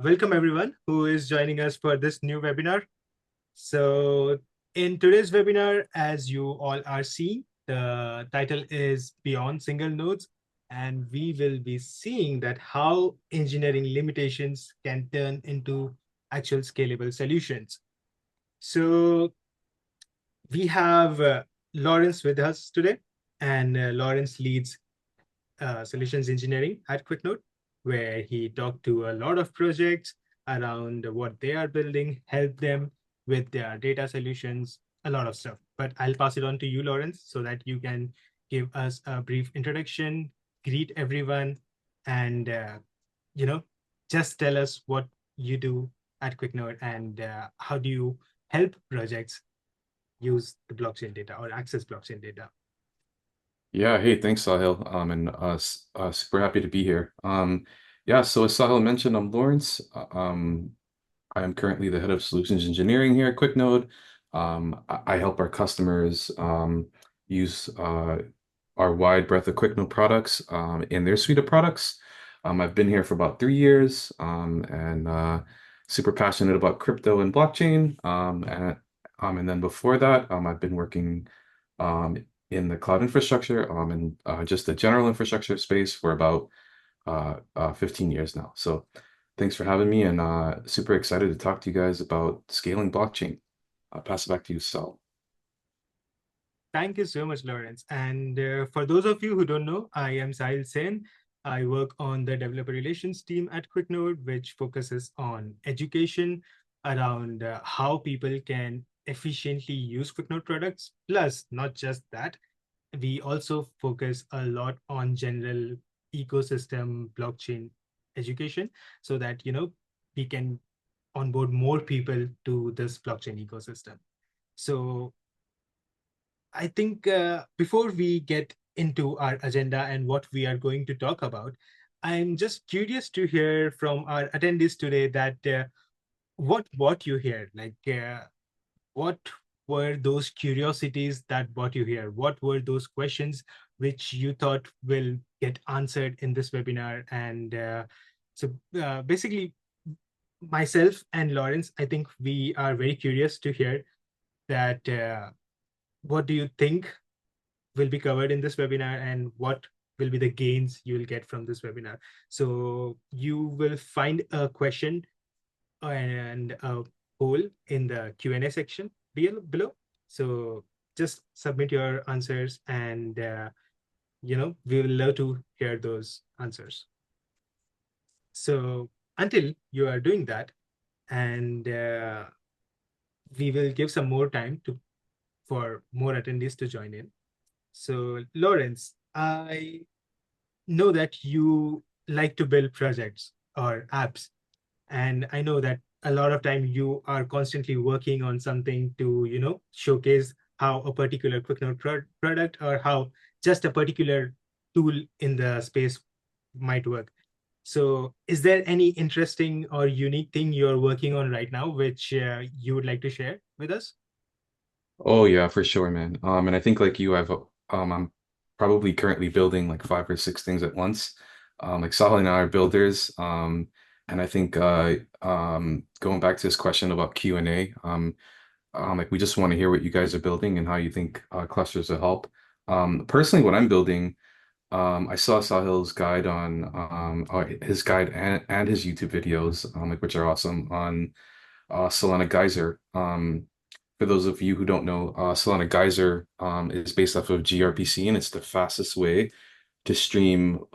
Welcome everyone who is joining us for this new webinar. So in today's webinar, as you all are seeing, the title is Beyond Single Nodes, and we will be seeing that how engineering limitations can turn into actual scalable solutions. So we have Lawrence with us today, and Lawrence leads solutions engineering at QuickNode, where he talked to a lot of projects around what they are building, help them with their data solutions, a lot of stuff. But I'll pass it on to you, Lawrence, so that you can give us a brief introduction, greet everyone, and just tell us what you do at QuickNode and how do you help projects use the blockchain data or access blockchain data. Yeah, hey, thanks, Sahil. Super happy to be here. Yeah, so as Sahil mentioned, I'm Lawrence. I am currently the head of solutions engineering here at QuickNode. I help our customers use our wide breadth of QuickNode products in their suite of products. I've been here for about 3 years and super passionate about crypto and blockchain. And then before that, I've been working um, in the cloud infrastructure and just the general infrastructure space for about 15 years now. So thanks for having me and super excited to talk to you guys about scaling blockchain. I'll pass it back to you, Sal. Thank you so much, Lawrence. And for those of you who don't know, I am Sahil Sen. I work on the developer relations team at QuickNode, which focuses on education around how people can efficiently use QuickNode products. Plus, not just that, we also focus a lot on general ecosystem blockchain education so that, we can onboard more people to this blockchain ecosystem. So I think before we get into our agenda and what we are going to talk about, I'm just curious to hear from our attendees today that what brought you here? What were those curiosities that brought you here? What were those questions which you thought will get answered in this webinar? And basically, myself and Lawrence, I think we are very curious to hear that what do you think will be covered in this webinar and what will be the gains you will get from this webinar. So you will find a question and a poll in the Q&A section below. So just submit your answers and, we will love to hear those answers. So until you are doing that, and we will give some more time for more attendees to join in. So Lawrence, I know that you like to build projects or apps, and I know that a lot of time you are constantly working on something to, showcase how a particular QuickNote product or how just a particular tool in the space might work. So is there any interesting or unique thing you're working on right now, which you would like to share with us? Oh yeah, for sure, man. And I think like you, I'm probably currently building like 5 or 6 things at once. Like Sahil and I are builders. And I think going back to this question about Q&A, like we just want to hear what you guys are building and how you think clusters will help. Personally, what I'm building, I saw Sahil's guide on his guide and his YouTube videos, like which are awesome on Solana Geyser. For those of you who don't know, Solana Geyser is based off of gRPC, and it's the fastest way to stream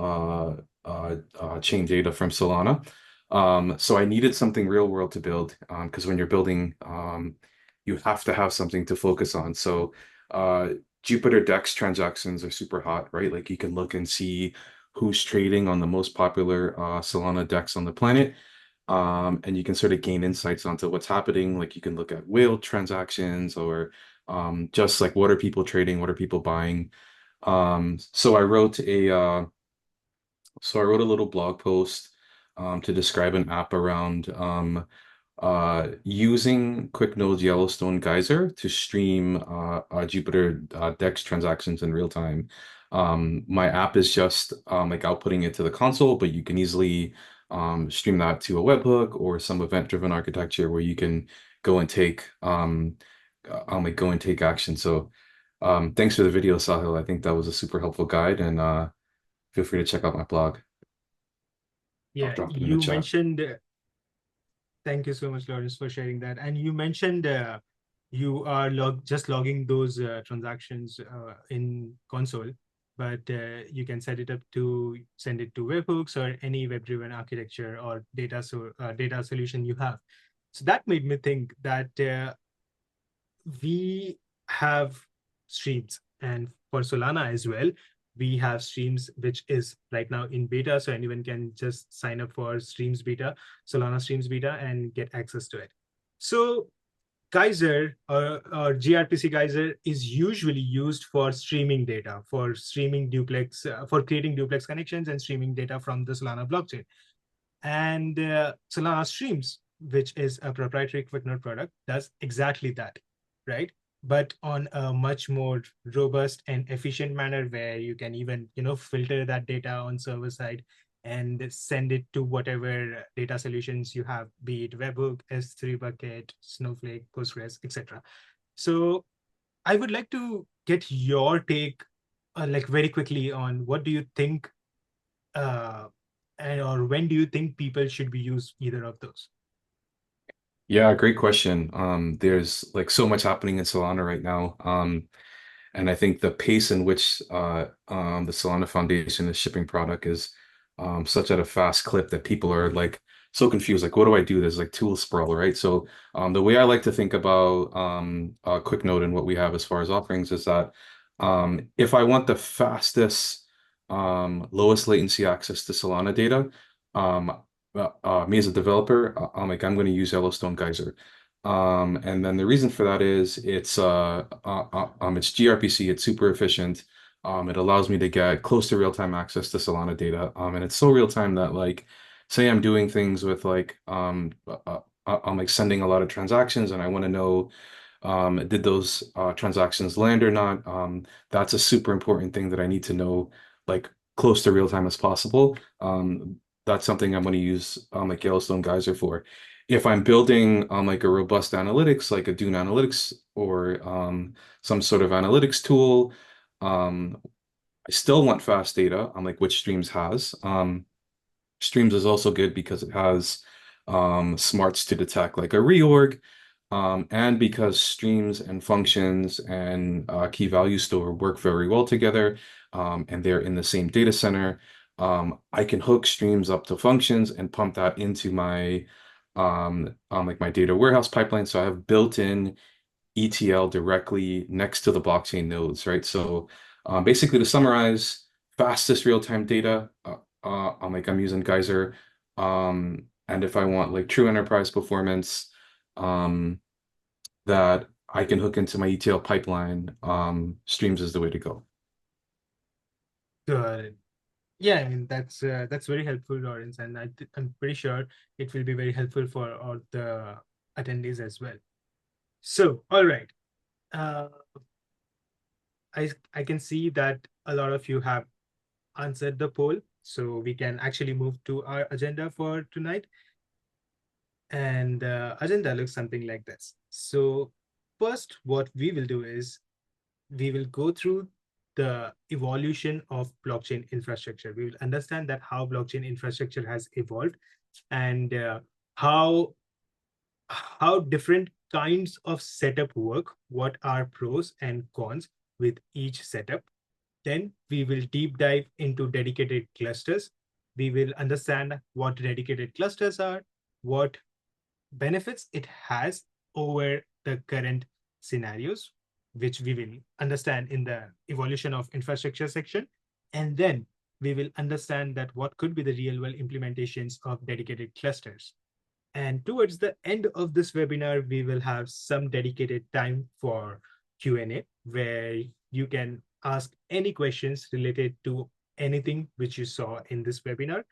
chain data from Solana. So I needed something real world to build because when you're building, you have to have something to focus on. So Jupiter DEX transactions are super hot, right? Like you can look and see who's trading on the most popular Solana DEX on the planet. And you can sort of gain insights onto what's happening. Like you can look at whale transactions or just like what are people trading, what are people buying. So I wrote a little blog post to describe an app around using QuickNode's Yellowstone Geyser to stream Jupiter DEX transactions in real time. My app is just like outputting it to the console, but you can easily stream that to a webhook or some event-driven architecture where you can go and take go and take action. So thanks for the video, Sahil. I think that was a super helpful guide, and feel free to check out my blog. I'll Yeah, drop it in the you chat. mentioned thank you so much, Lawrence, for sharing that. And you mentioned you are just logging those transactions in console, but you can set it up to send it to webhooks or any web-driven architecture or data solution you have. So that made me think that we have streams, and for Solana as well, we have streams, which is right now in beta. So anyone can just sign up for streams beta, Solana streams beta, and get access to it. So Geyser or gRPC Geyser is usually used for streaming data, for streaming duplex, for creating duplex connections and streaming data from the Solana blockchain. And Solana Streams, which is a proprietary QuickNode product, does exactly that, right? But on a much more robust and efficient manner, where you can even filter that data on server side and send it to whatever data solutions you have, be it Webhook, S3 Bucket, Snowflake, Postgres, etc. So I would like to get your take, like very quickly, on what do you think uh, or when do you think people should be use either of those? Yeah, great question. There's like so much happening in Solana right now. And I think the pace in which the Solana Foundation is shipping product is such at a fast clip that people are like so confused. Like, what do I do? There's like tool sprawl, right? So the way I like to think about QuickNode and what we have as far as offerings is that if I want the fastest, lowest latency access to Solana data, um, me as a developer, I'm going to use Yellowstone Geyser. And then the reason for that is it's gRPC, it's super efficient. It allows me to get close to real-time access to Solana data. And it's so real-time that like, say I'm doing things with like I'm like sending a lot of transactions and I want to know did those transactions land or not? That's a super important thing that I need to know like close to real time as possible. That's something I'm going to use like Yellowstone Geyser for. If I'm building like a robust analytics, like a Dune Analytics or some sort of analytics tool, um, I still want fast data on like which Streams has. Streams is also good because it has smarts to detect like a reorg, and because streams and functions and key value store work very well together, and they're in the same data center, I can hook streams up to functions and pump that into my like my data warehouse pipeline. So I have built-in ETL directly next to the blockchain nodes, right? So basically, to summarize, fastest real-time data, I'm using Geyser, and if I want like true enterprise performance, um, that I can hook into my ETL pipeline, Streams is the way to go. Good. Yeah, I mean that's very helpful, Lawrence, and I'm pretty sure it will be very helpful for all the attendees as well. So, all right, uh, I can see that a lot of you have answered the poll, so we can actually move to our agenda for tonight. And the agenda looks something like this. So, first, what we will do is we will go through the evolution of blockchain infrastructure. We will understand that how blockchain infrastructure has evolved, and how how different kinds of setup work, what are pros and cons with each setup. Then we will deep dive into dedicated clusters. We will understand what dedicated clusters are, what benefits it has over the current scenarios, which we will understand in the evolution of infrastructure section. And then we will understand that what could be the real world implementations of dedicated clusters. And towards the end of this webinar, we will have some dedicated time for Q&A, where you can ask any questions related to anything which you saw in this webinar,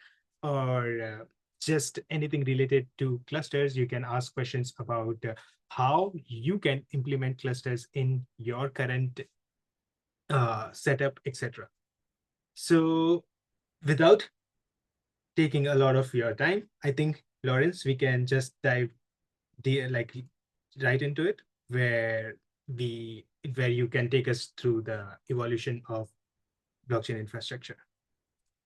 or just anything related to clusters. You can ask questions about how you can implement clusters in your current setup, etc. So without taking a lot of your time. I think, Lawrence, we can just dive like right into it, where we where you can take us through the evolution of blockchain infrastructure.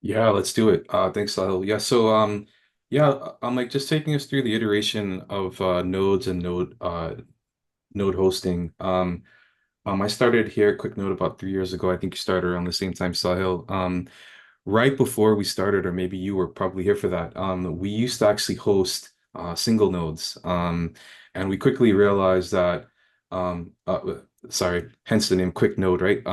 Yeah, let's do it. Thanks, Sahil. Yeah, so yeah, I'm like just taking us through the iteration of nodes and node hosting. I started here at QuickNode about 3 years ago. I think you started around the same time, Sahil. Right before we started, or maybe you were probably here for that, we used to actually host single nodes. And we quickly realized that, um, uh, sorry, hence the name QuickNode, right?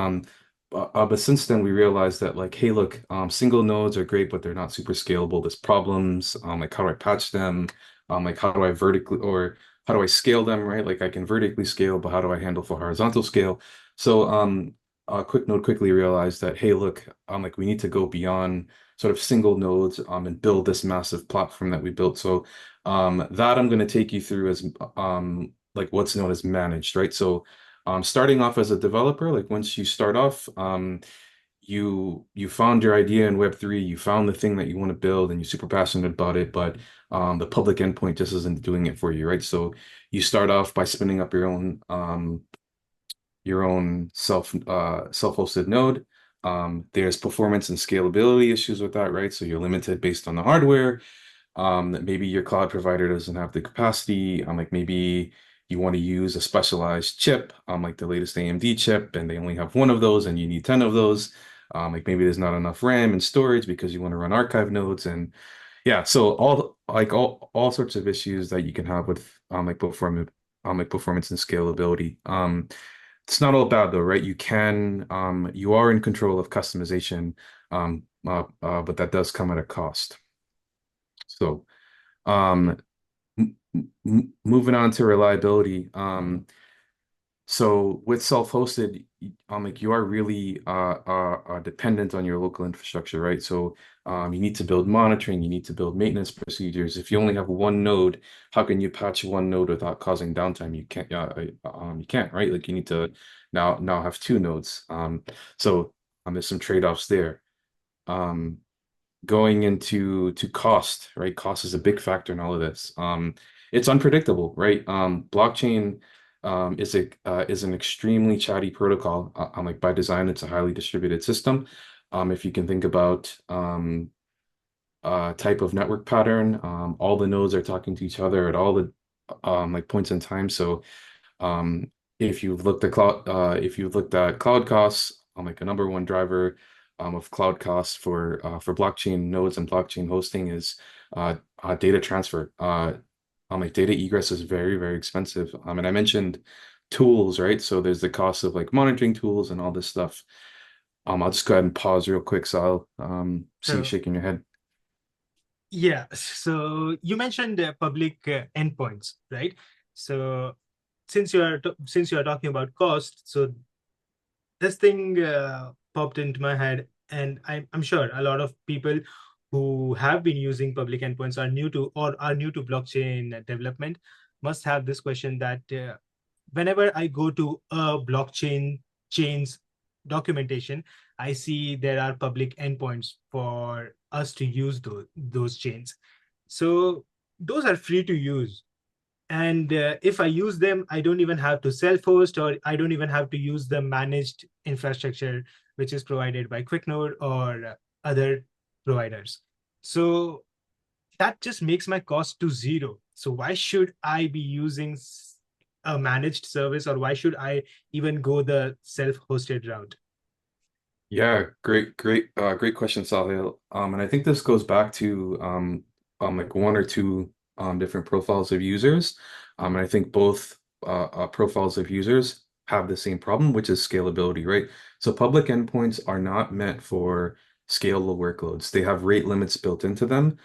But since then, we realized that, like, hey, look, single nodes are great, but they're not super scalable. There's problems. Like, how do I patch them? Like, how do I vertically or how do I scale them, right? Like, I can vertically scale, but how do I handle for horizontal scale? So, QuickNode quickly realized that, hey, look, like we need to go beyond sort of single nodes, and build this massive platform that we built. So, that I'm going to take you through as like what's known as managed, right? So, starting off as a developer, like once you start off, you found your idea in Web3, you found the thing that you want to build, and you're super passionate about it, but the public endpoint just isn't doing it for you, right? So you start off by spinning up your own self-hosted node. There's performance and scalability issues with that, right? So you're limited based on the hardware. Maybe your cloud provider doesn't have the capacity. Like maybe you want to use a specialized chip, like the latest AMD chip, and they only have one of those, and you need 10 of those. Like maybe there's not enough RAM and storage because you want to run archive nodes, and yeah, so all sorts of issues that you can have with like performance and scalability. It's not all bad though, right? You are in control of customization, but that does come at a cost. So, um, moving on to reliability. So with self-hosted, like you are really dependent on your local infrastructure, right? So you need to build monitoring, you need to build maintenance procedures. If you only have one node, how can you patch one node without causing downtime? You can't, right? Like you need to now have two nodes. So there's some trade-offs there. Um, Going into to cost, right? Cost is a big factor in all of this. It's unpredictable, right? Blockchain is an extremely chatty protocol. Like by design, it's a highly distributed system. If you can think about type of network pattern, all the nodes are talking to each other at all the like points in time. So um, if you've looked at cloud costs, like a number one driver of cloud costs for blockchain nodes and blockchain hosting is data transfer. Like data egress is very, very expensive. And I mentioned tools, right? So there's the cost of like monitoring tools and all this stuff. I'll just go ahead and pause real quick, so I'll see you So shaking your head. yeah, so you mentioned public endpoints, right? So since you are talking about cost, so this thing popped into my head, and I'm sure a lot of people who have been using public endpoints are new to or are new to blockchain development must have this question that whenever I go to a blockchain chain's documentation, I see there are public endpoints for us to use those chains. So those are free to use. And if I use them, I don't even have to self-host, or I don't even have to use the managed infrastructure, which is provided by QuickNode or other providers. So that just makes my cost to zero. So why should I be using a managed service, or why should I even go the self-hosted route? Yeah, great question, Sahil. And I think this goes back to like one or two different profiles of users. And I think both profiles of users have the same problem, which is scalability, right? So public endpoints are not meant for scalable workloads. They have rate limits built into them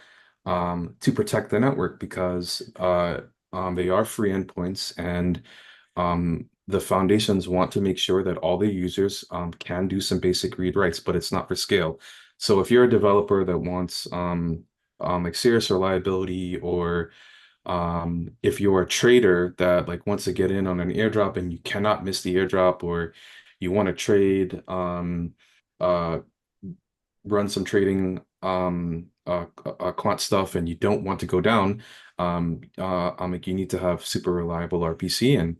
to protect the network because they are free endpoints, and the foundations want to make sure that all the users can do some basic read writes, but it's not for scale. So if you're a developer that wants like serious reliability, or if you're a trader that like wants to get in on an airdrop and you cannot miss the airdrop, or you want to trade uh, run some trading quant stuff and you don't want to go down, like you need to have super reliable RPC, and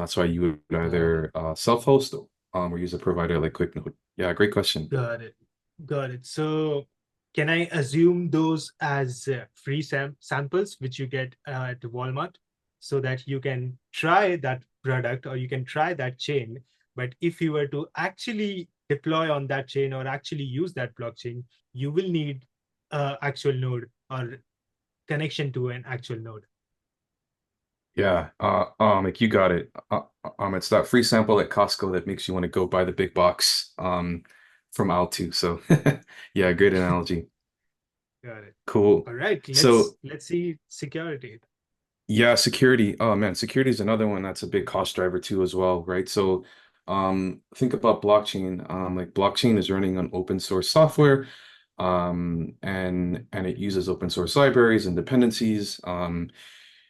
that's why you would Got it. either self-host or use a provider like QuickNode. Yeah, great question. Got it. Got it. So can I assume those as free samples which you get at Walmart so that you can try that product or you can try that chain? But if you were to actually deploy on that chain or actually use that blockchain, you will need actual node or connection to an actual node. Yeah, like you got it. It's that free sample at Costco that makes you want to go buy the big box, from aisle two. So, yeah, great analogy. Got it. Cool. All right, So, let's see security. yeah, security. Oh man, security is another one that's a big cost driver too as well, right? So, think about blockchain. Like blockchain is running on open source software, and it uses open source libraries and dependencies.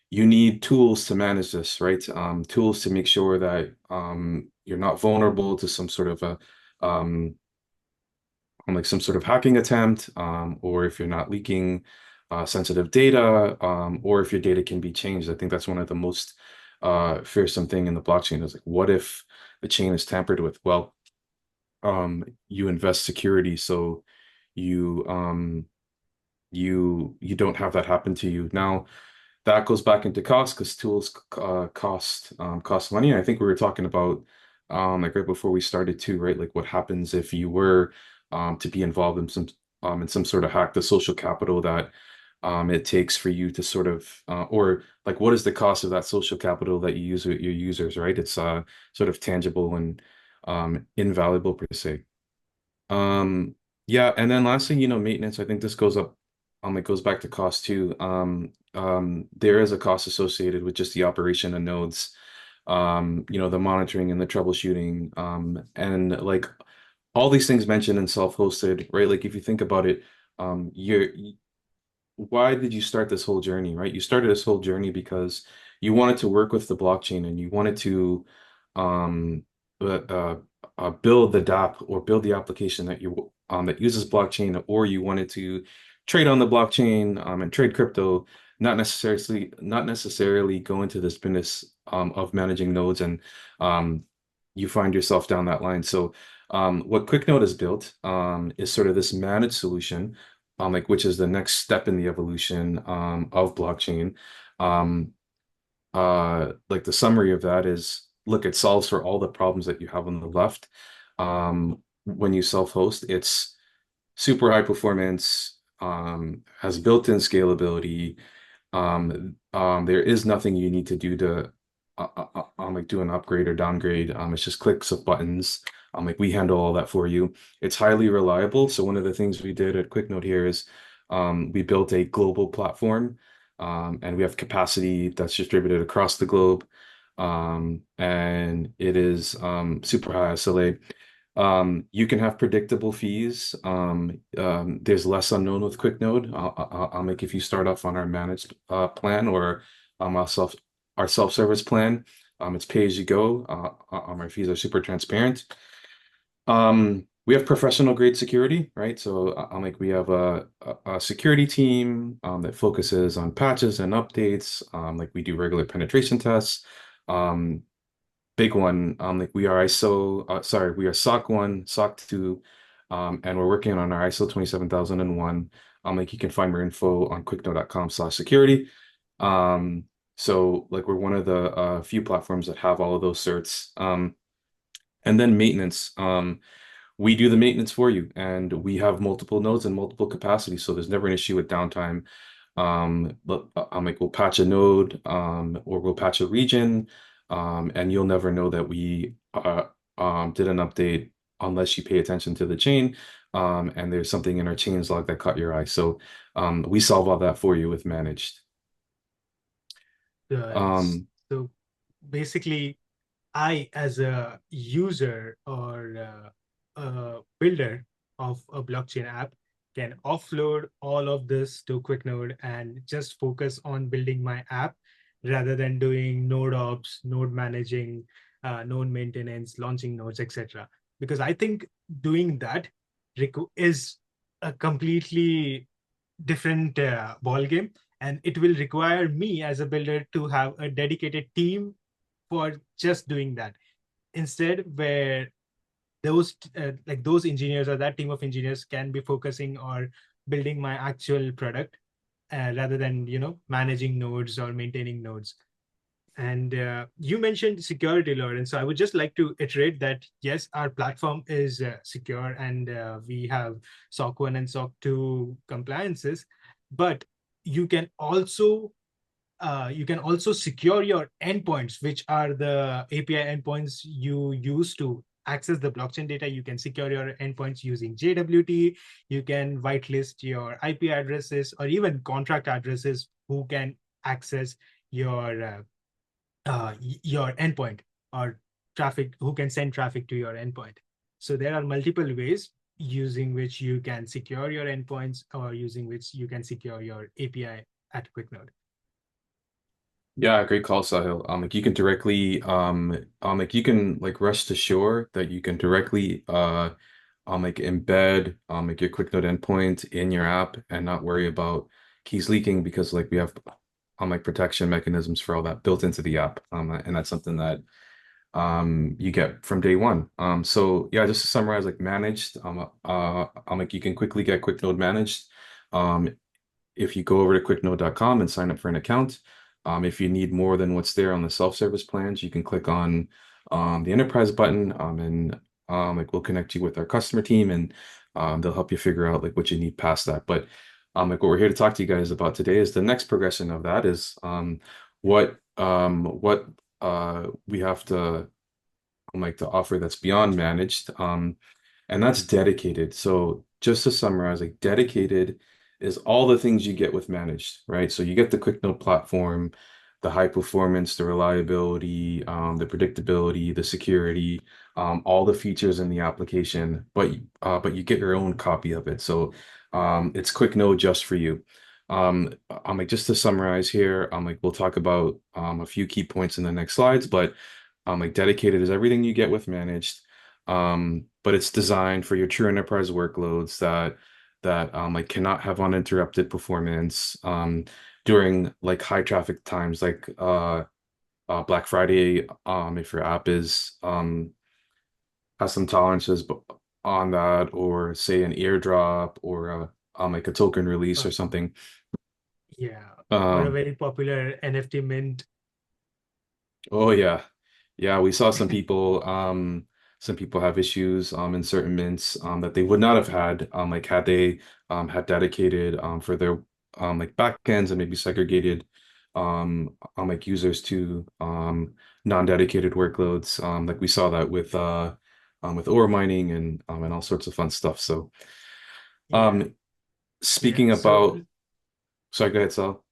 You need tools to manage this, right? Tools to make sure that you're not vulnerable to some sort of a like some sort of hacking attempt, or if you're not leaking sensitive data, or if your data can be changed. I think that's one of the most fearsome thing in the blockchain is like, what if the chain is tampered with? Well, you invest security so you you don't have that happen to you. Now, that goes back into cost because tools cost money. And I think we were talking about like right before we started too, right? Like what happens if you were to be involved in some sort of hack, the social capital that it takes for you to sort of or like what is the cost of that social capital that you use with your users, right? It's sort of tangible and invaluable per se. Um, yeah, and then lastly, maintenance. I think this goes up, it goes back to cost too. There is a cost associated with just the operation of nodes, the monitoring and the troubleshooting, and like all these things mentioned in self-hosted, right? Like if you think about it, you're why did you start this whole journey, right? You started this whole journey because you wanted to work with the blockchain and you wanted to um, uh, uh, build the dApp or build the application that uses blockchain, or you wanted to trade on the blockchain and trade crypto, not necessarily go into this business of managing nodes, and um, you find yourself down that line. So what QuickNode has built is sort of this managed solution, like which is the next step in the evolution of blockchain. Um, like the summary of that is, look, it solves for all the problems that you have on the left. When you self-host, it's super high performance, has built-in scalability. There is nothing you need to do to like do an upgrade or downgrade. It's just clicks of buttons. Like we handle all that for you. It's highly reliable. So one of the things we did at QuickNote here is we built a global platform, and we have capacity that's distributed across the globe. And it is super high SLA. You can have predictable fees. There's less unknown with QuickNode. I'll make if you start off on our managed plan or our self-service plan. It's pay as you go. Our fees are super transparent. We have professional grade security, right? So like we have a security team that focuses on patches and updates. Like we do regular penetration tests. Um, Big one. Like we are we are SOC 1, SOC 2, and we're working on our ISO 27001. Like you can find more info on quicknote.com/security. Um, so like we're one of the few platforms that have all of those certs. And then maintenance. We do the maintenance for you, and we have multiple nodes and multiple capacities, so there's never an issue with downtime. But I'm like, we'll patch a node, or we'll patch a region, and you'll never know that we did an update unless you pay attention to the chain, and there's something in our chains log that caught your eye. So we solve all that for you with managed. Got it. Um, So basically, I, as a user or a builder of a blockchain app, can offload all of this to QuickNode and just focus on building my app rather than doing node ops, node managing, node maintenance, launching nodes, etc. Because I think doing that is a completely different ball game, and it will require me as a builder to have a dedicated team for just doing that. Instead, where those engineers or that team of engineers can be focusing or building my actual product, rather than managing nodes or maintaining nodes. And you mentioned security, Lawrence. So I would just like to iterate that yes, our platform is secure, and we have SOC 1 and SOC 2 compliances. But you can also secure your endpoints, which are the API endpoints you use to access the blockchain data. You can secure your endpoints using JWT. You can whitelist your IP addresses or even contract addresses who can access your your endpoint, or traffic who can send traffic to your endpoint. So there are multiple ways using which you can secure your endpoints, or using which you can secure your API at QuickNode. Yeah, great call, Sahil. Like you can directly, like you can like rest assured that you can directly, like embed, like your QuickNote endpoint in your app and not worry about keys leaking because like we have, like protection mechanisms for all that built into the app, and that's something that, you get from day one. So yeah, just to summarize, like managed, like you can quickly get QuickNote managed. Um, if you go over to quicknode.com and sign up for an account. If you need more than what's there on the self-service plans, you can click on the enterprise button, and like we'll connect you with our customer team, and they'll help you figure out like what you need past that. But like what we're here to talk to you guys about today is the next progression of that is what we have to like to offer that's beyond managed. And that's dedicated. So just to summarize, like dedicated is all the things you get with managed, right? So you get the QuickNote platform, the high performance, the reliability, the predictability, the security, all the features in the application, but you get your own copy of it. So it's QuickNote just for you. I'm like just to summarize here, like we'll talk about a few key points in the next slides, but like dedicated is everything you get with managed, but it's designed for your true enterprise workloads that like cannot have uninterrupted performance during like high traffic times like Black Friday, if your app is has some tolerances on that, or say an airdrop or like a token release Uh, or something. yeah, or a Um, very popular NFT mint. oh yeah. Yeah, we saw some people have issues in certain mints that they would not have had like had they had dedicated for their like backends and maybe segregated like users to non-dedicated workloads. Like we saw that with ore mining and all sorts of fun stuff. So Yeah, um yeah. speaking about, sorry, go ahead, Sal.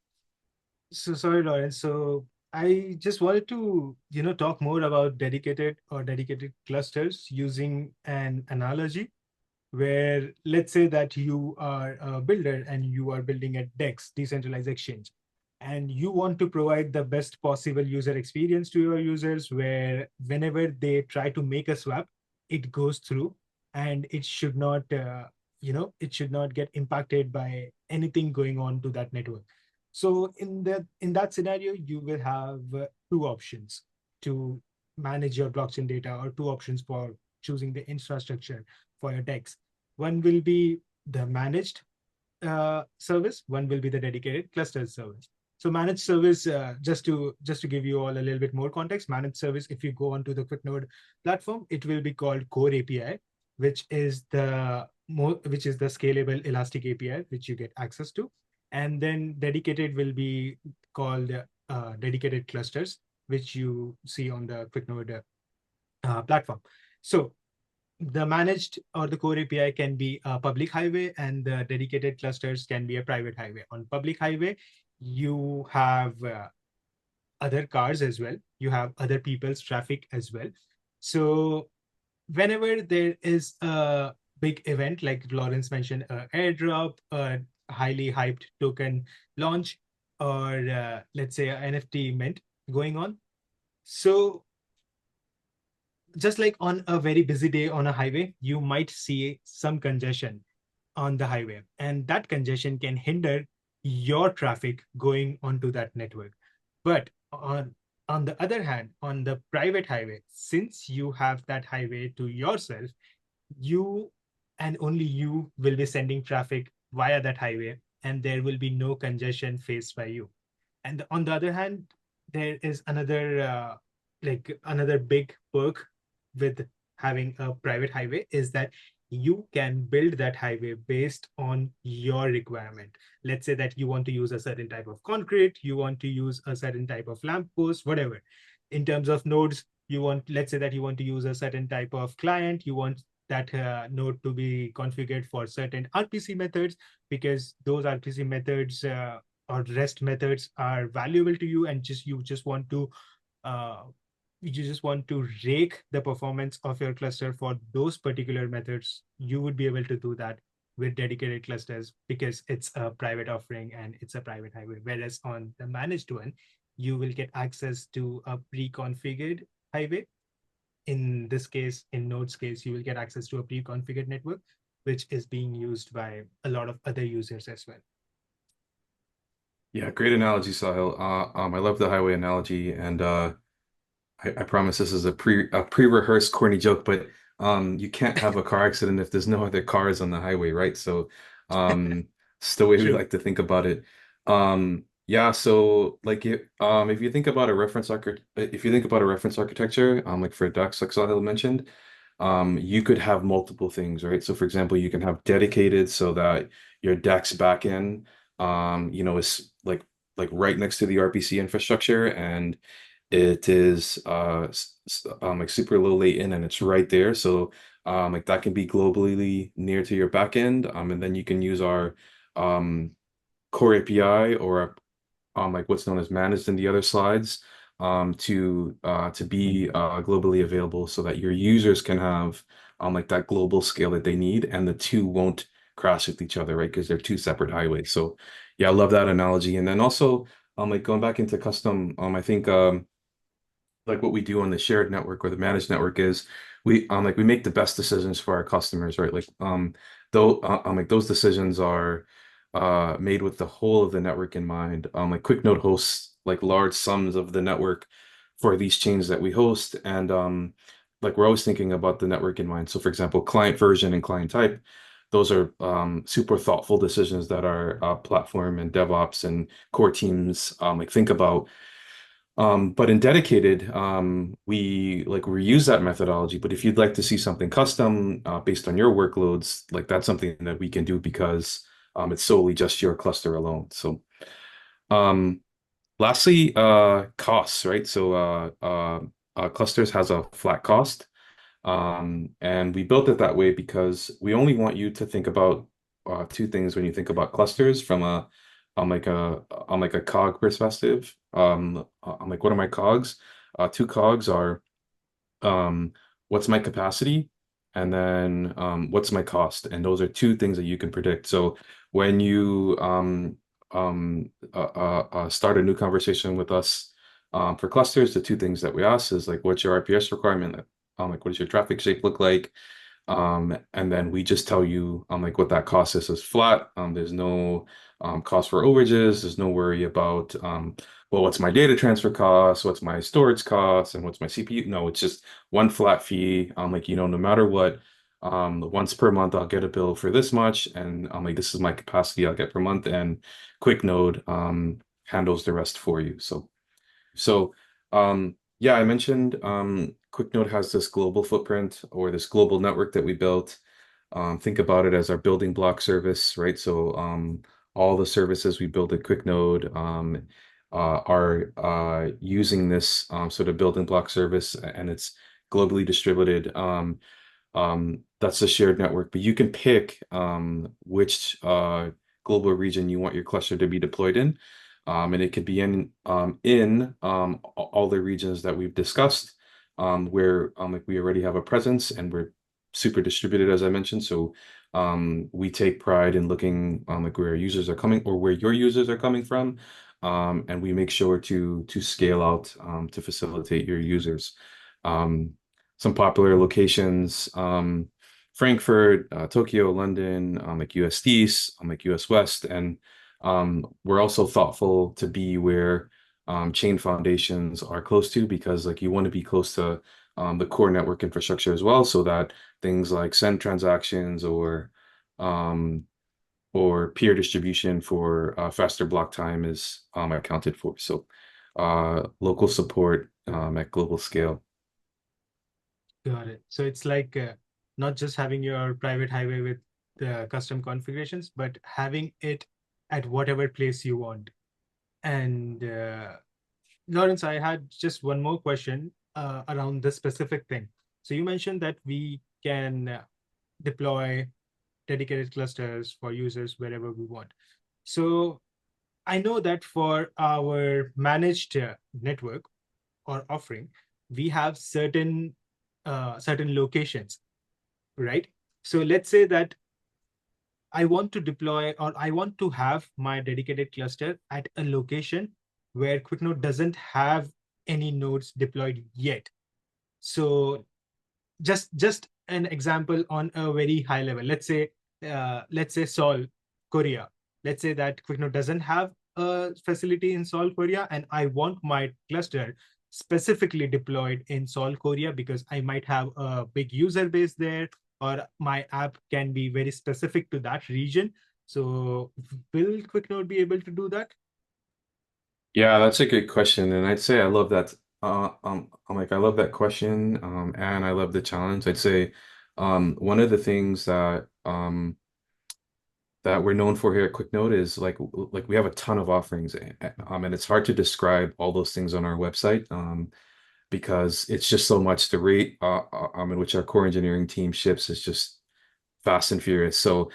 So sorry, Lawrence. So I just wanted to, talk more about dedicated clusters using an analogy where, let's say that you are a builder and you are building a DEX, decentralized exchange, and you want to provide the best possible user experience to your users, where whenever they try to make a swap, it goes through, and it should not get impacted by anything going on to that network. So in that scenario, you will have two options to manage your blockchain data, or two options for choosing the infrastructure for your DEX. One will be the managed service. One will be the dedicated cluster service. So managed service, just to give you all a little bit more context, managed service, if you go onto the QuickNode platform, it will be called Core API, which is the scalable elastic API which you get access to. And then dedicated will be called dedicated clusters, which you see on the QuickNode platform. So the managed or the core API can be a public highway, and the dedicated clusters can be a private highway. On public highway, you have other cars as well. You have other people's traffic as well. So whenever there is a big event, like Lawrence mentioned, airdrop, a highly hyped token launch, or let's say an NFT mint going on. So just like on a very busy day on a highway, you might see some congestion. on the highway, and that congestion can hinder your traffic going onto that network. But on the other hand, on the private highway, since you have that highway to yourself, you and only you will be sending traffic via that highway, and there will be no congestion faced by you. And on the other hand, there is another another big perk with having a private highway is that you can build that highway based on your requirement. Let's say that you want to use a certain type of concrete, you want to use a certain type of lamp post, whatever. In terms of nodes, you want, let's say that you want to use a certain type of client, you want that node to be configured for certain RPC methods, because those RPC methods or REST methods are valuable to you, and uh, you just want to rake the performance of your cluster for those particular methods. You would be able to do that with dedicated clusters because it's a private offering and it's a private highway. Whereas on the managed one, you will get access to a pre-configured highway. In this case, in Node's case, you will get access to a pre-configured network, which is being used by a lot of other users as well. Yeah, great analogy, Sahil. I love the highway analogy, and I promise this is a pre-rehearsed corny joke, but you can't have a car accident if there's no other cars on the highway, right? So it's the way we True. like to think about it. Yeah, so like if you think about a reference architecture, like for Dux, like Sahil mentioned, you could have multiple things, right? So for example, you can have dedicated so that your DEX backend, is like right next to the RPC infrastructure, and it is like super low latent and it's right there. So like that can be globally near to your backend. And then you can use our um core API or like what's known as managed in the other slides to be globally available so that your users can have like that global scale that they need, and the two won't crash with each other, right? Because they're two separate highways. So yeah, I love that analogy. And then also like going back into custom, I think like what we do on the shared network or the managed network is we make the best decisions for our customers, right? Like though like those decisions are made with the whole of the network in mind. Like QuickNode hosts like large sums of the network for these chains that we host, and like we're always thinking about the network in mind. So for example, client version and client type, those are super thoughtful decisions that our platform and DevOps and core teams like think about. But in dedicated, we like reuse that methodology. But if you'd like to see something custom based on your workloads, like that's something that we can do because it's solely just your cluster alone. So um, lastly, costs, right? So clusters has a flat cost. And we built it that way because we only want you to think about two things when you think about clusters from a on like a cog perspective. On like what are my cogs? Two cogs are um, what's my capacity, and then what's my cost, and those are two things that you can predict. So when you start a new conversation with us for clusters, the two things that we ask is like, what's your RPS requirement? Like, what does your traffic shape look like? And then we just tell you like what that cost is flat. There's no cost for overages. There's no worry about well, what's my data transfer cost? What's my storage cost? And what's my CPU? No, it's just one flat fee. Like, no matter what, once per month I'll get a bill for this much, and like this is my capacity I'll get per month, and QuickNode handles the rest for you. So yeah, I mentioned QuickNode has this global footprint or this global network that we built. Think about it as our building block service, right? So all the services we build at QuickNode are using this sort of building block service, and it's globally distributed. That's a shared network, but you can pick which global region you want your cluster to be deployed in. And it could be in all the regions that we've discussed, where like we already have a presence and we're super distributed, as I mentioned. So we take pride in looking like where our users are coming or where your users are coming from. And we make sure to scale out to facilitate your users. Some popular locations Frankfurt, Tokyo, London, like US East, like US West, and we're also thoughtful to be where chain foundations are close to, because like you want to be close to the core network infrastructure as well, so that things like send transactions um, or peer distribution for faster block time is accounted for. So local support at global scale. Got it. So it's like not just having your private highway with the custom configurations, but having it at whatever place you want. And Lawrence, I had just one more question around this specific thing. So you mentioned that we can deploy dedicated clusters for users wherever we want. So I know that for our managed network or offering, we have certain locations, right? So let's say that I want to deploy or I want to have my dedicated cluster at a location where QuickNode doesn't have any nodes deployed yet. So just an example on a very high level. Let's say Seoul, Korea. Let's say that QuickNode doesn't have a facility in Seoul, Korea, and I want my cluster specifically deployed in Seoul, Korea, because I might have a big user base there, or my app can be very specific to that region. So will QuickNode be able to do that? Yeah, that's a good question, and I'd say I love that. I'm like I love that question, and I love the challenge. I'd say, one of the things that we're known for here at QuickNode is like we have a ton of offerings, and it's hard to describe all those things on our website, because it's just so much. The rate, in which our core engineering team ships is just fast and furious. So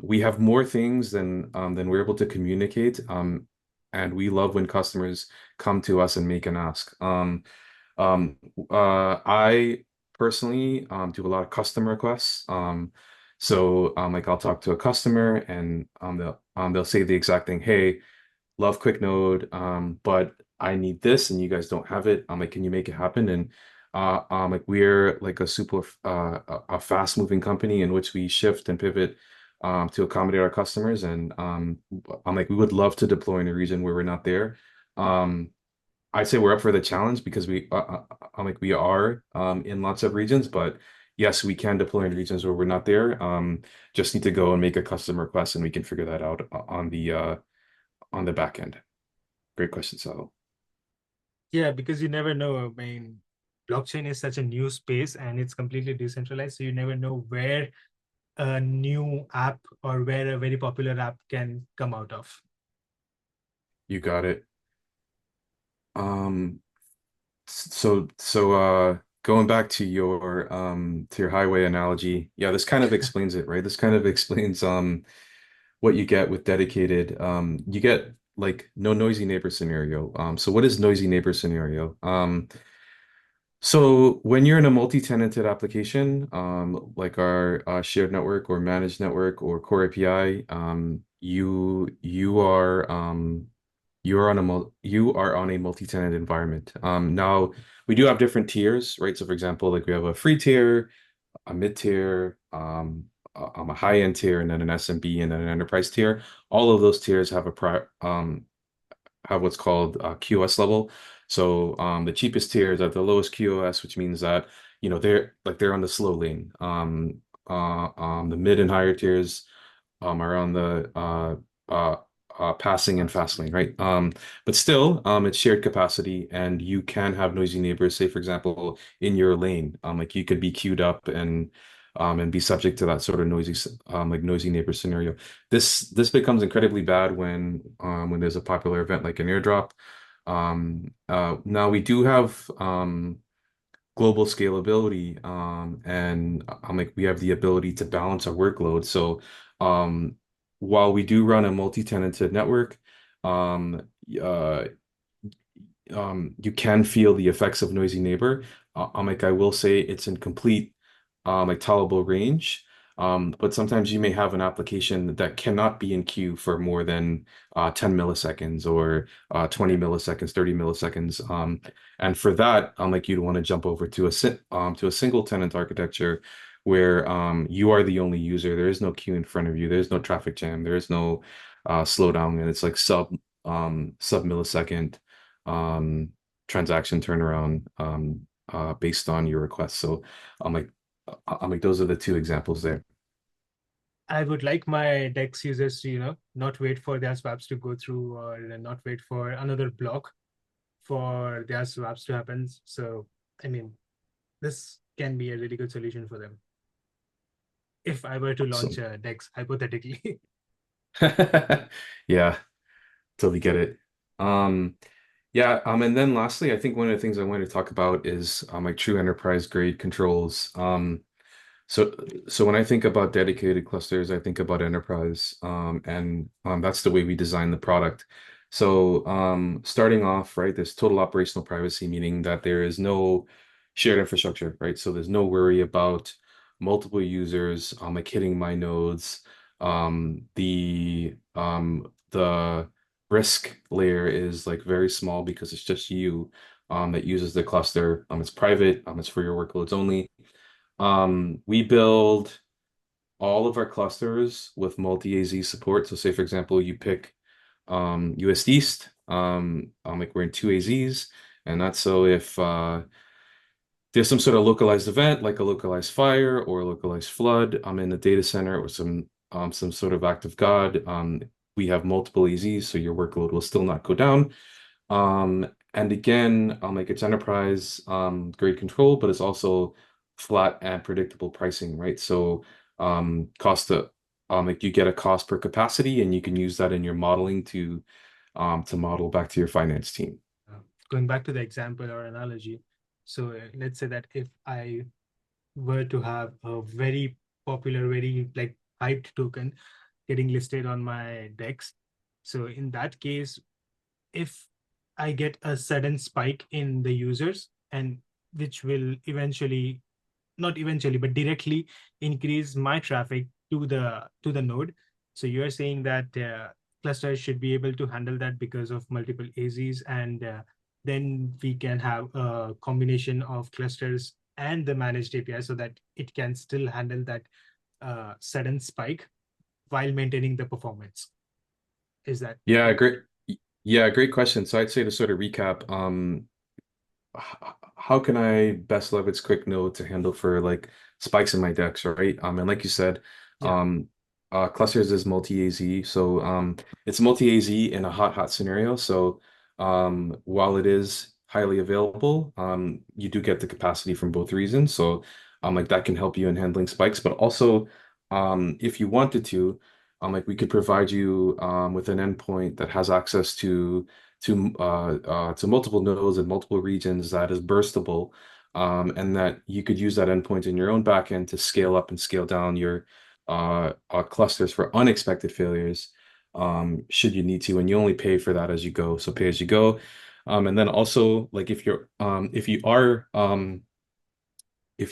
we have more things than we're able to communicate. And we love when customers come to us and make an ask. Um, I personally do a lot of custom requests. So like I'll talk to a customer and they'll say the exact thing. Hey, love QuickNode, but I need this and you guys don't have it. Like, can you make it happen? And like we're like a super a fast moving company in which we shift and pivot to accommodate our customers. And I'm like we would love to deploy in a region where we're not there. Um, I'd say we're up for the challenge because I'm like we are in lots of regions, but yes, we can deploy in regions where we're not there. Just need to go and make a custom request and we can figure that out on the back end. Great question, Sal. Yeah, because you never know. I mean, blockchain is such a new space and it's completely decentralized. So you never know where a new app or where a very popular app can come out of. You got it. Um, so going back to your highway analogy, yeah, this kind of explains it, right? This kind of explains what you get with dedicated. You get like no noisy neighbor scenario. So what is noisy neighbor scenario? So when you're in a multi-tenanted application, like our shared network or managed network or core API, you are on a multi-tenant environment. Now we do have different tiers, right? So for example, like we have a free tier, a mid tier, a high-end tier, and then an SMB, and then an enterprise tier. All of those tiers have what's called QoS level. So the cheapest tiers are the lowest QoS, which means that they're on the slow lane. The mid and higher tiers are on the passing and fast lane, right? But still, it's shared capacity, and you can have noisy neighbors. Say, for example, in your lane, like you could be queued up and be subject to that sort of noisy neighbor scenario. This becomes incredibly bad when there's a popular event like an airdrop. Now we do have global scalability, and like we have the ability to balance our workload. So while we do run a multi-tenanted network, um, uh, you can feel the effects of noisy neighbor. Like I will say it's in complete like tolerable range. But sometimes you may have an application that cannot be in queue for more than 10 milliseconds or 20 milliseconds, 30 milliseconds. And for that, like you'd want to jump over to a single tenant architecture where you are the only user. There is no queue in front of you. There's no traffic jam. There is no slowdown, and it's like sub millisecond um, transaction turnaround based on your request. So I'm like those are the two examples there. I would like my DEX users to, not wait for their swaps to go through or not wait for another block for their swaps to happen. So, I mean, this can be a really good solution for them if I were to launch Awesome. a DEX hypothetically. Yeah, totally get it. Um, yeah, and then lastly, I think one of the things I wanted to talk about is like true enterprise grade controls. So when I think about dedicated clusters, I think about enterprise, and that's the way we design the product. So starting off, right, there's total operational privacy, meaning that there is no shared infrastructure, right? So there's no worry about multiple users like hitting my nodes. The risk layer is like very small because it's just you that uses the cluster. It's private, it's for your workloads only. We build all of our clusters with multi-AZ support. So say, for example, you pick US East, like we're in two AZs, and that's so if there's some sort of localized event, like a localized fire or a localized flood, in the data center or some sort of act of God, we have multiple AZs, so your workload will still not go down. And again, like it's enterprise grade control, but it's also flat and predictable pricing, right? So cost to like you get a cost per capacity, and you can use that in your modeling to model back to your finance team. Going back to the example or analogy, so let's say that if I were to have a very popular, very like hyped token getting listed on my DEX, so in that case, if I get a sudden spike in the users and which will eventually, not eventually, but directly increase my traffic to the node. So you're saying that clusters should be able to handle that because of multiple AZs, and then we can have a combination of clusters and the managed API so that it can still handle that sudden spike while maintaining the performance. Is that Yeah, correct? great. Yeah, great question. So I'd say to sort of recap, how can I best leverage QuickNode to handle for like spikes in my decks, right? And like you said, Yeah. clusters is multi-AZ, so it's multi-AZ in a hot scenario. So while it is highly available, you do get the capacity from both reasons. So like that can help you in handling spikes, but also if you wanted to, like we could provide you with an endpoint that has access to multiple nodes and multiple regions that is burstable, and that you could use that endpoint in your own backend to scale up and scale down your clusters for unexpected failures, should you need to, and you only pay for that as you go, so pay as you go. And then also, like if you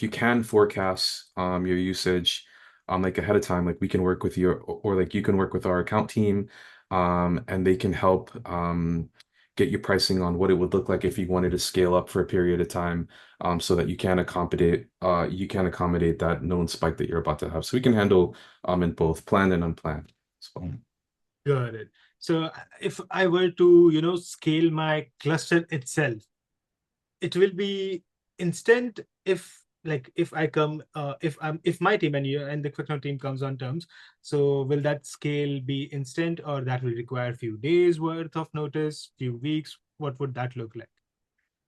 can forecast your usage like ahead of time, like we can work with your or like you can work with our account team, and they can help get you pricing on what it would look like if you wanted to scale up for a period of time, so that you can accommodate that known spike that you're about to have. So we can handle in both planned and unplanned. So Got it. So if I were to, scale my cluster itself, it will be instant if I come if my team and you and the QuickNote team comes on terms. So will that scale be instant, or that will require a few days worth of notice, few weeks? What would that look like?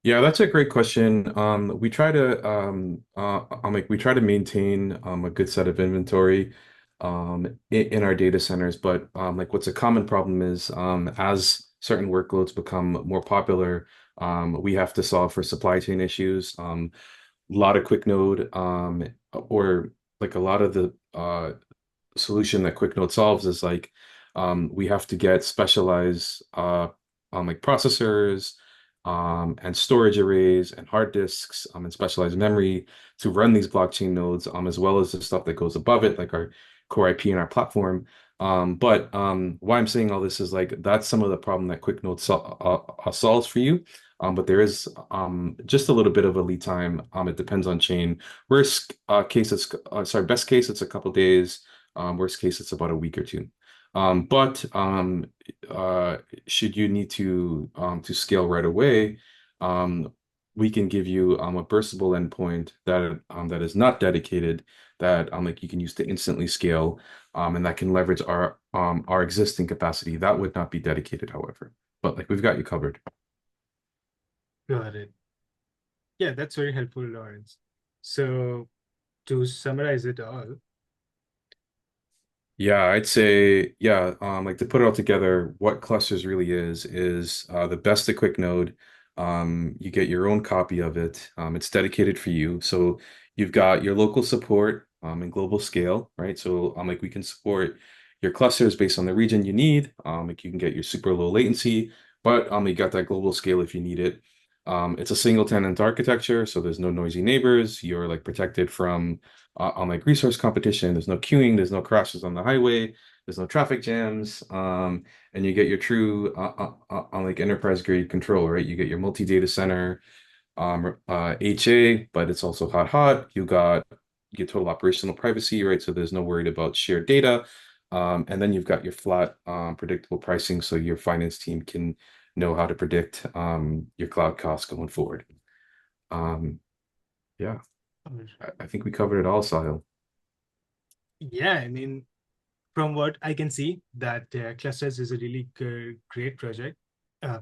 yeah, that's a great question. We try to maintain a good set of inventory in our data centers, but like what's a common problem is as certain workloads become more popular, we have to solve for supply chain issues. A lot of QuickNode or like a lot of the solution that QuickNode solves is like we have to get specialized like processors and storage arrays and hard disks and specialized memory to run these blockchain nodes, as well as the stuff that goes above it, like our core IP and our platform. But why I'm saying all this is like that's some of the problem that QuickNode solves for you. But there is just a little bit of a lead time. It depends on chain. Worst case, it's sorry, best case, it's a couple days. Worst case, it's about a week or two. But should you need to scale right away, we can give you a burstable endpoint that is not dedicated that like you can use to instantly scale, and that can leverage our existing capacity. That would not be dedicated, however. But like we've got you covered. Got it. Yeah, that's very helpful, Lawrence. So to summarize it all, Yeah, I'd say, yeah, like to put it all together, what clusters really is the best of QuickNode. You get your own copy of it. It's dedicated for you. So you've got your local support and global scale, right? So like we can support your clusters based on the region you need. Like you can get your super low latency, but you got that global scale if you need it. It's a single tenant architecture, so there's no noisy neighbors. You're like protected from on like resource competition. There's no queuing, there's no crashes on the highway, there's no traffic jams, and you get your true on like enterprise grade control, right? You get your multi data center HA, but it's also hot. You get total operational privacy, right? So there's no worried about shared data. And then you've got your flat, predictable pricing, so your finance team can know how to predict your cloud costs going forward. Um, yeah, I think we covered it all, Sahil. yeah, I mean, from what I can see, that clusters is a really great project.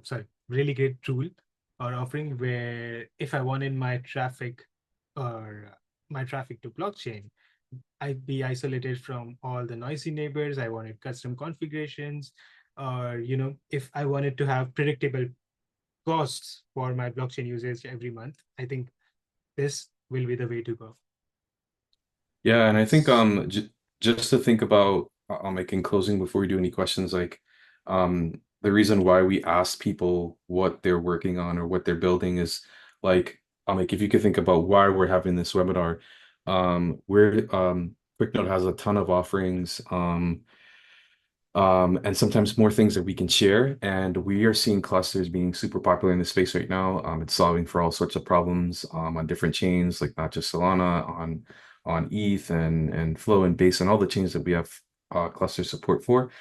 Sorry, really great tool or offering where if I wanted my traffic to blockchain, I'd be isolated from all the noisy neighbors. I wanted custom configurations, or if I wanted to have predictable costs for my blockchain usage every month, I think this will be the way to go. Yeah, and I think j just to think about like in closing before we do any questions, like the reason why we ask people what they're working on or what they're building is like if you could think about why we're having this webinar, we're QuickNote has a ton of offerings. And sometimes more things that we can share. And we are seeing clusters being super popular in the space right now. It's solving for all sorts of problems on different chains, like not just Solana, on ETH and Flow and Base and all the chains that we have cluster support for.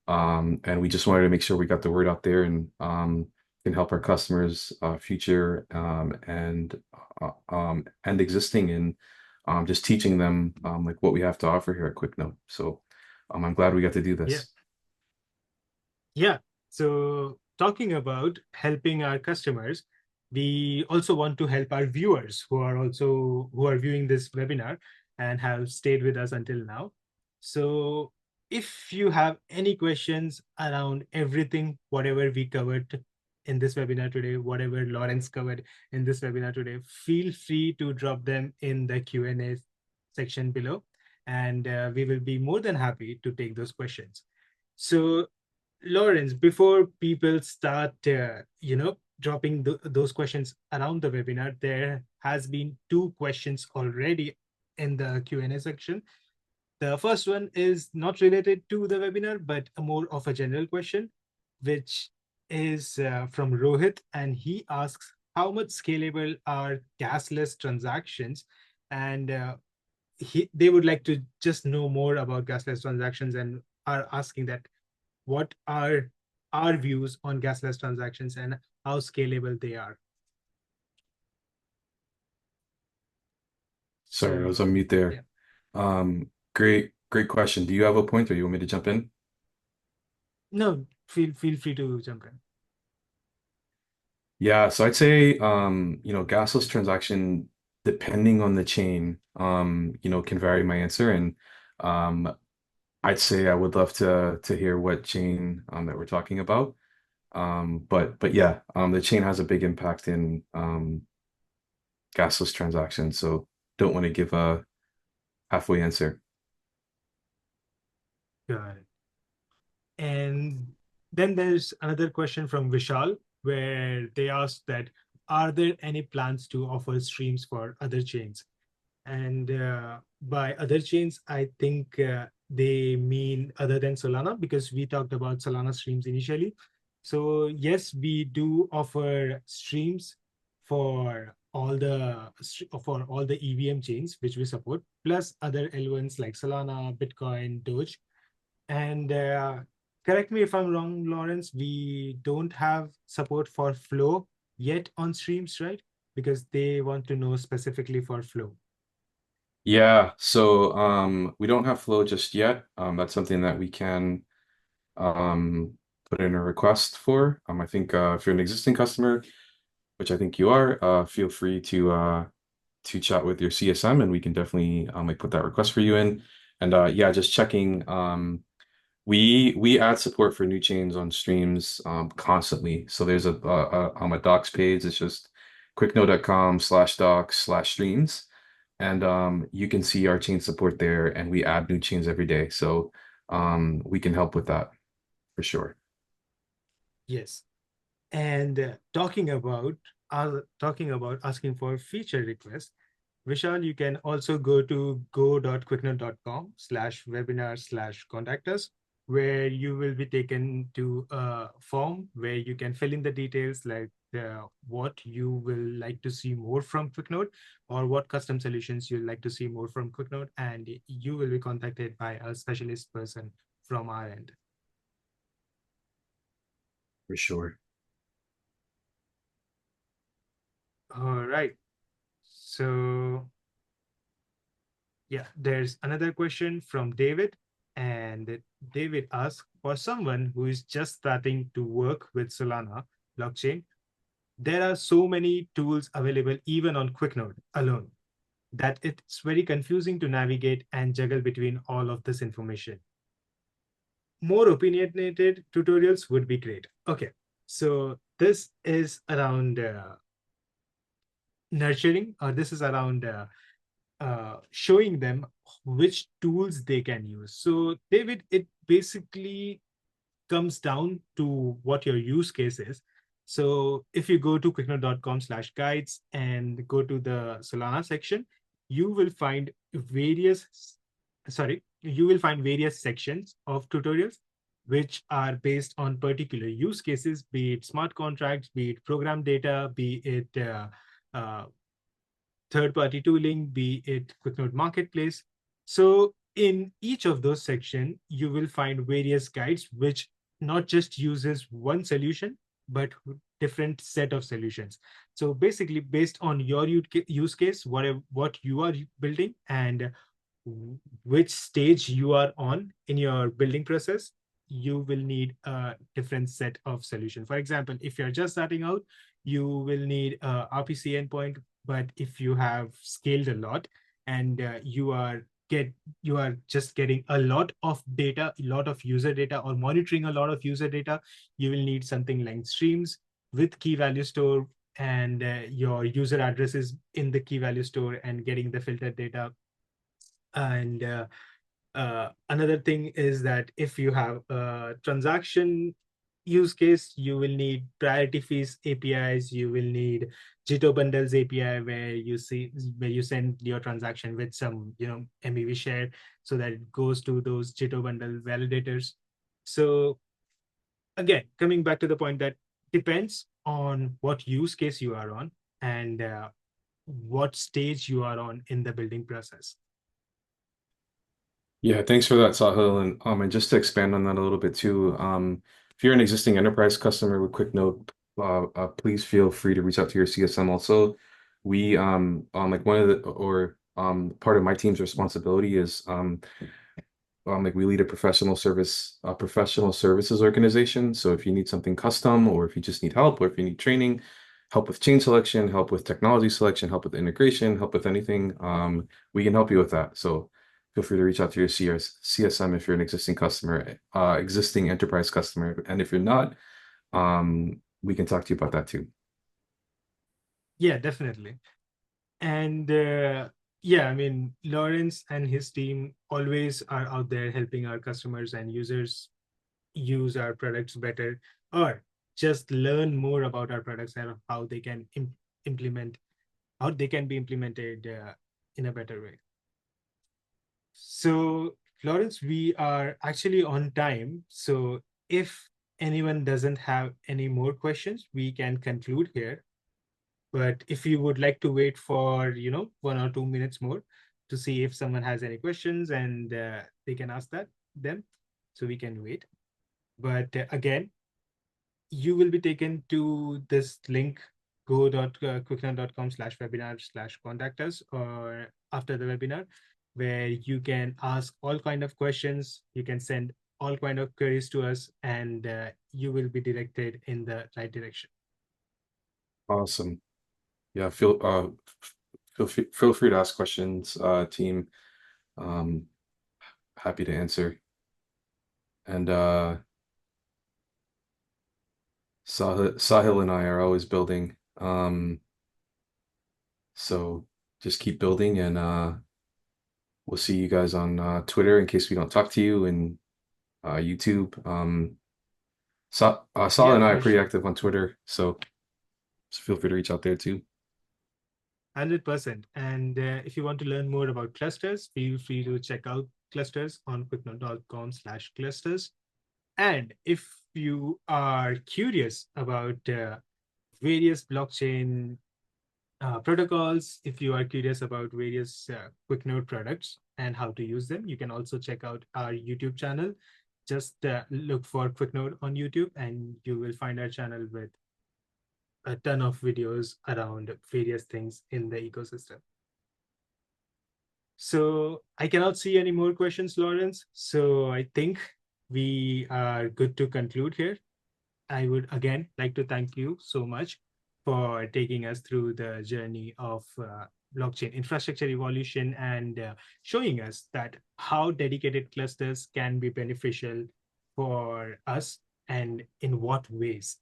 And we just wanted to make sure we got the word out there and can help our customers future and existing in just teaching them like what we have to offer here at QuickNote. So I'm glad we got to do Yeah. this. Yeah. So talking about helping our customers, we also want to help our viewers who are viewing this webinar and have stayed with us until now. So if you have any questions around everything, whatever we covered in this webinar today, whatever Lawrence covered in this webinar today, feel free to drop them in the Q&A section below, and we will be more than happy to take those questions. So Lawrence, before people start, dropping those questions around the webinar, there has been two questions already in the Q&A section. The first one is not related to the webinar, but a more of a general question, which is from Rohit, and he asks, how much scalable are gasless transactions? And they would like to just know more about gasless transactions and are asking that what are our views on gasless transactions and how scalable they are. Sorry, I was on So mute there. yeah, Great question. Do you have a point or you want me to jump in? no, feel free to jump in. Yeah, so I'd say gasless transaction, depending on the chain, can vary my answer. And I'd say I would love to hear what chain that we're talking about. But yeah, the chain has a big impact in gasless transactions, so don't want to give a halfway answer. Got it. And then there's another question from Vishal where they ask that are there any plans to offer streams for other chains? And by other chains, I think they mean other than Solana, because we talked about Solana streams initially. So yes, we do offer streams for all the EVM chains which we support, plus other L1s like Solana, Bitcoin, Doge. And correct me if I'm wrong, Lawrence, we don't have support for Flow yet on streams, right? Because they want to know specifically for Flow. Yeah, so we don't have Flow just yet. That's something that we can um put in a request for. I think if you're an existing customer, which I think you are, feel free to chat with your CSM and we can definitely like put that request for you in. And yeah, just checking. We add support for new chains on streams constantly. So there's a docs page. It's just quicknode.com/docs/streams. And you can see our chain support there and we add new chains every day. So we can help with that for sure. Yes. And talking about asking for feature requests, Vishal, you can also go to go.quicknote.com/webinar/contact us, where you will be taken to a form where you can fill in the details like what you will like to see more from QuickNote or what custom solutions you'd like to see more from QuickNote, and you will be contacted by a specialist person from our end. For sure. All right. So yeah, there's another question from David. And David asks, for someone who is just starting to work with Solana blockchain, there are so many tools available even on QuickNode alone that it's very confusing to navigate and juggle between all of this information. More opinionated tutorials would be great. Okay, so this is around nurturing, or this is around showing them which tools they can use. So, David, it basically comes down to what your use case is. So, if you go to quicknote.com/guides and go to the Solana section, you will find various sections of tutorials which are based on particular use cases, be it smart contracts, be it program data, be it uh, third-party tooling, be it QuickNote Marketplace. So in each of those sections, you will find various guides which not just uses one solution, but different set of solutions. So basically, based on your use case, what you are building and which stage you are on in your building process, you will need a different set of solution. For example, if you're just starting out, you will need a RPC endpoint. But if you have scaled a lot and you are just getting a lot of data, a lot of user data, or monitoring a lot of user data, you will need something like streams with key value store and your user addresses in the key value store and getting the filtered data. And another thing is that if you have a transaction use case, you will need priority fees APIs. You will need Jito bundles API where you send your transaction with some MEV share so that it goes to those Jito bundle validators. So again, coming back to the point that depends on what use case you are on and what stage you are on in the building process. Yeah, thanks for that, Sahil. And just to expand on that a little bit too, if you're an existing enterprise customer with QuickNote, please feel free to reach out to your CSM also. We like one of the or part of my team's responsibility is like we lead a professional services organization. So if you need something custom, or if you just need help, or if you need training, help with chain selection, help with technology selection, help with integration, help with anything, we can help you with that. So feel free to reach out to your CSM if you're an existing customer, existing enterprise customer, and if you're not, we can talk to you about that too. Yeah, definitely. And yeah, I mean, Lawrence and his team always are out there helping our customers and users use our products better, or just learn more about our products and how they can implement, how they can be implemented in a better way. So, Lawrence, we are actually on time. So, if anyone doesn't have any more questions, we can conclude here. But if you would like to wait for, 1 or 2 minutes more to see if someone has any questions, and they can ask them, so we can wait. But again, you will be taken to this link, go.quicknode.com/webinar/contact us, or after the webinar, where you can ask all kind of questions. You can send all kind of queries to us, and you will be directed in the right direction. Awesome. Yeah, feel free to ask questions, team. Um, Happy to answer. And Sahil and I are always building. So just keep building, and we'll see you guys on Twitter in case we don't talk to you, and YouTube. Sahil Yeah, and I are for pretty sure. active on Twitter, so feel free to reach out there too. 100%. And if you want to learn more about clusters, feel free to check out clusters on quicknode.com/clusters. And if you are curious about various blockchain protocols, if you are curious about various QuickNode products and how to use them, you can also check out our YouTube channel. Just look for QuickNode on YouTube, and you will find our channel with a ton of videos around various things in the ecosystem. So I cannot see any more questions, Lawrence. So I think we are good to conclude here. I would again like to thank you so much for taking us through the journey of blockchain infrastructure evolution, and showing us that how dedicated clusters can be beneficial for us and in what ways.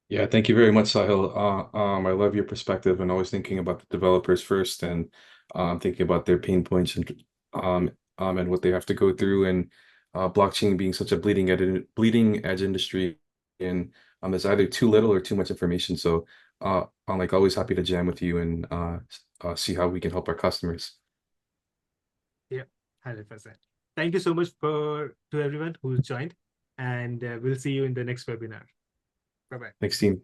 Yeah, thank you very much, Sahil. I love your perspective and always thinking about the developers first, and thinking about their pain points, and what they have to go through, and blockchain being such a bleeding edge industry, and there's either too little or too much information. So I'm like always happy to jam with you and see how we can help our customers. Yeah, 100%. Thank you so much to everyone who's joined, and we'll see you in the next webinar. Bye bye. Thanks, team.